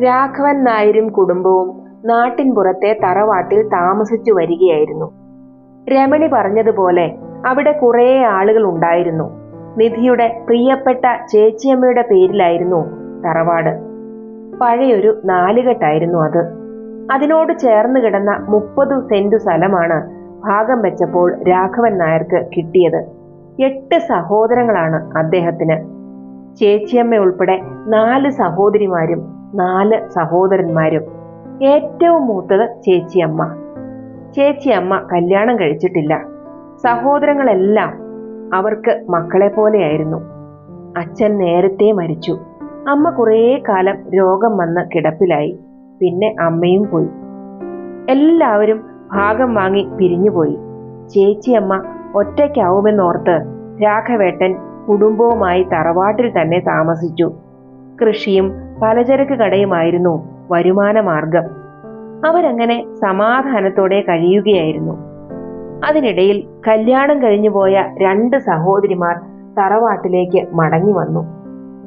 രാഘവൻ നായരും കുടുംബവും നാട്ടിൻപുറത്തെ തറവാട്ടിൽ താമസിച്ചു വരികയായിരുന്നു. രമണി പറഞ്ഞതുപോലെ അവിടെ കുറേ ആളുകൾ ഉണ്ടായിരുന്നു. നിധിയുടെ പ്രിയപ്പെട്ട ചേച്ചിയമ്മയുടെ പേരിലായിരുന്നു തറവാട്. പഴയൊരു നാലുകെട്ടായിരുന്നു അത്. അതിനോട് ചേർന്ന് കിടന്ന 30 സെന്റ് സ്ഥലമാണ് ഭാഗം വെച്ചപ്പോൾ രാഘവൻ നായർക്ക് കിട്ടിയത്. 8 സഹോദരങ്ങളാണ് അദ്ദേഹത്തിന്. ചേച്ചിയമ്മ ഉൾപ്പെടെ 4 സഹോദരിമാരും 4 സഹോദരന്മാരും. ഏറ്റവും മൂത്തത് ചേച്ചിയമ്മ. ചേച്ചിയമ്മ കല്യാണം കഴിച്ചിട്ടില്ല. സഹോദരങ്ങളെല്ലാം അവർക്ക് മക്കളെ പോലെയായിരുന്നു. അച്ഛൻ നേരത്തെ മരിച്ചു. അമ്മ കുറേ കാലം രോഗം വന്ന് കിടപ്പിലായി. പിന്നെ അമ്മയും പോയി. എല്ലാവരും ഭാഗം വാങ്ങി പിരിഞ്ഞുപോയി. ചേച്ചിയമ്മ ഒറ്റയ്ക്കാവുമെന്നോർത്ത് രാഘവേട്ടൻ കുടുംബവുമായി തറവാട്ടിൽ തന്നെ താമസിച്ചു. കൃഷിയും പലചരക്ക് കടയുമായിരുന്നു വരുമാന മാർഗം. അവരങ്ങനെ സമാധാനത്തോടെ കഴിയുകയായിരുന്നു. അതിനിടയിൽ കല്യാണം കഴിഞ്ഞുപോയ 2 സഹോദരിമാർ തറവാട്ടിലേക്ക് മടങ്ങി വന്നു.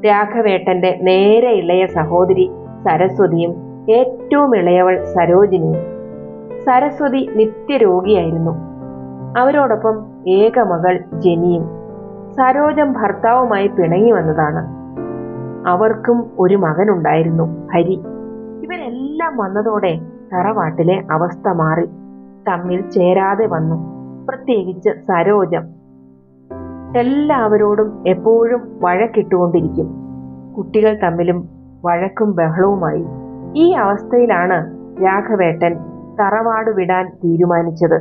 രാഘവേട്ടന്റെ നേരെ ഇളയ സഹോദരി സരസ്വതിയും ഏറ്റവും ഇളയവൾ സരോജിനിയും. സരസ്വതി നിത്യരോഗിയായിരുന്നു. അവരോടൊപ്പം ഏക മകൾ ജനിയും. സരോജം ഭർത്താവുമായി പിണങ്ങി വന്നതാണ്. അവർക്കും ഒരു മകനുണ്ടായിരുന്നു, ഹരി. ഇവരെല്ലാം വന്നതോടെ തറവാട്ടിലെ അവസ്ഥ മാറി. തമ്മിൽ ചേരാതെ വന്നു. പ്രത്യേകിച്ച് സരോജം. എല്ലാവരോടും എപ്പോഴും വഴക്കിട്ടുകൊണ്ടിരിക്കും. കുട്ടികൾ തമ്മിലും വഴക്കും ബഹളവുമായി. ഈ അവസ്ഥയിലാണ് രാഘവേട്ടൻ തറവാട് വിടാൻ തീരുമാനിച്ചത്.